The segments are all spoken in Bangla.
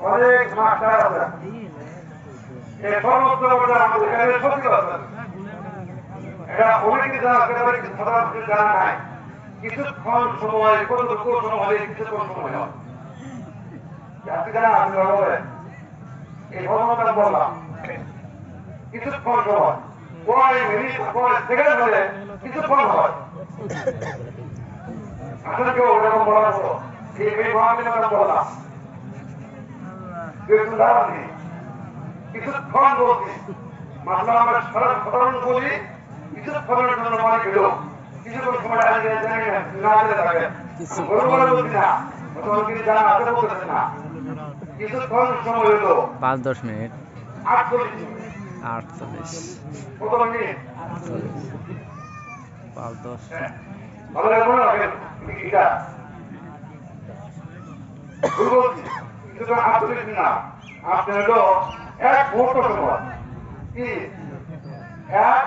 অনেক মাস্টার আছে এই সমস্ত আমাদের এখানে সত্যি আছে এটা অনেকে জানা একেবারে সাধারণ জানা নাই কিছুক্ষণ সময় কতটুকু সময় কিছুক্ষণ সময় হয় আপনি জানা আপনি বলেন এই ঘটনাটা বললাম কিছুক্ষণ সময় কয় মিনিট কয় সেকেন্ড হলে কিছুক্ষণ হয় আসলে কেউ ওরকম বলার মতো এই মহাবিনাম বললাম কিছুক্ষণ বলছি মাত্র আমরা সাধারণ বলি কিছুক্ষণের জন্য মানে গেল কিছুক্ষণ সময় আগে জানি না থাকে বলছি না জানা আছে বলতেছে না কিছুক্ষণ সময় হলো 5-10 মিনিট 48 কত মিনিট 5-10 ভালো লাগবে না এটা বলছি কিছুক্ষণ 48 না আপনি হলো এক মুহূর্ত সময় কি এক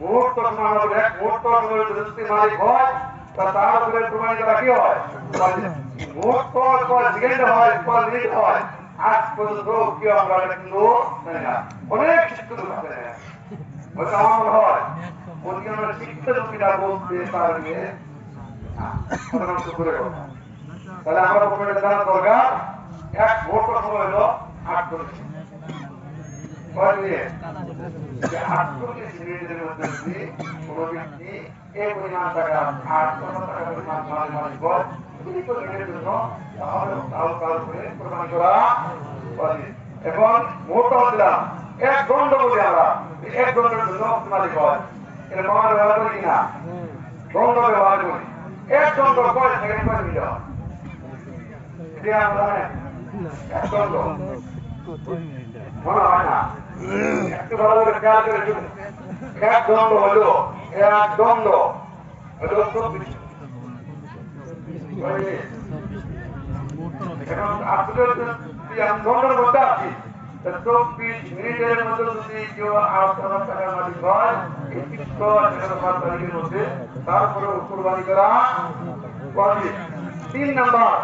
মুহূর্ত সময় আমাদের এক মুহূর্ত সময় যদি মালিক হয় তার উপরে প্রমাণ করা কি হয় মুহূর্ত সেকেন্ড হয় মিনিট হয় আজ পর্যন্ত কি আমরা কিন্তু অনেক শিক্ষিত আছে আমার হয় আমরা শিক্ষিত কিনা বলতে পারবে তাহলে আমরা প্রথমে জানা দরকার এক মুহূর্ত সময় হলো 48 মিনিটের মধ্যে যদি কোন ব্যক্তি এই পরিমাণ টাকা 800 টাকা পরিমাণ মালিক হয় জন্য প্রমাণ করা এবং মুহূর্ত দিলাম 1 দণ্ড বলি আমরা 1 দণ্ডের জন্য মালিক হয় এটা প্রমাণ ব্যবহার করি কিনা দণ্ড ব্যবহার করি 1 দণ্ড কয় সেকেন্ড কয় মিনিট হয় এটা আমরা জানেন 1 দণ্ড মনে হয় না একটু ভালো করে খেয়াল করে শুনুন 1 দণ্ড হলো 1 দণ্ড হলো 24 এখন আপনাদের দণ্ডের মধ্যে আছি 24 মিনিটের মধ্যে যদি কেউ 8,000 টাকার মালিক হয় এই 5 তারিখের মধ্যে তারপরে কোরবানি করা 3 নাম্বার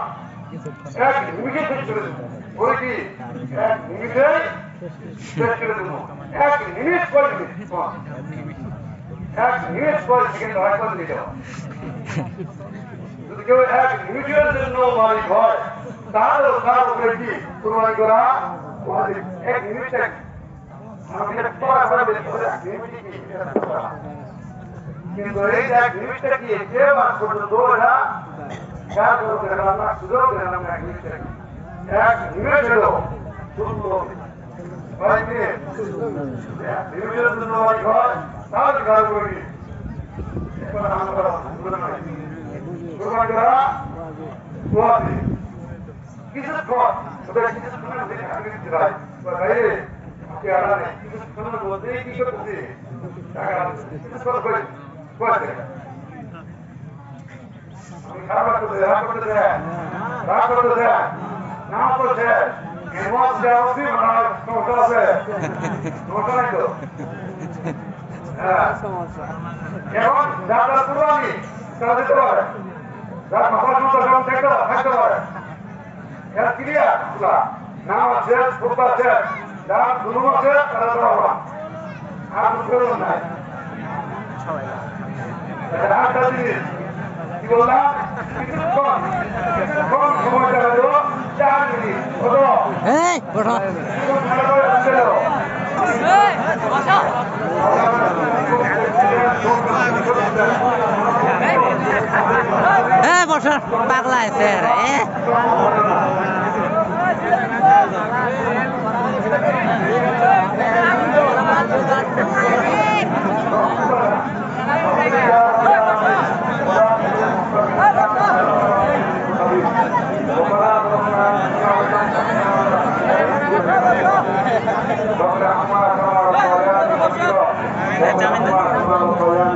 1 মিনিটে শেষ করে দেবো বলে কি 1 মিনিটে শেষ করে দেবো 1 মিনিট পর মিনিট 1 মিনিট পর সেকেন্ড হয় কত মিনিট যদি কেউ 1 মিনিটের জন্য মালিক হয় তাহলে তার উপরে কি কোরবানি করা 1 মিনিট কিন্তু এই 1 মিনিটটা কি কেউ আজ পর্যন্ত এটা খেয়াল করতে গেলাম না সুযোগ দিলাম 1 মিনিট 1 মিনিট হলো 16 মিনিট মিনিটের জন্য মালিক হয় তাহলে খেয়াল করি কিছুক্ষণ কিছুক্ষণের মধ্যেই কি করতেছি খারাপ করতেছে রাগ করতেছে রাগ করতেছে না করছে সমস্যা আছে সমস্যা নাই তো এখন যারা পুরানি তারা দিতে পারে যারা মাথা থাকতে পারে ক্লিয়ার নাম আছে ফুটবল আছে যারা দুলুম আছে তারা দেওয়া আর দুটো নাই আটটা জিনিস কি বললাম কিছুক্ষণ সময় দেওয়া 4 মিনিট বছর পাগলা আছে জামিন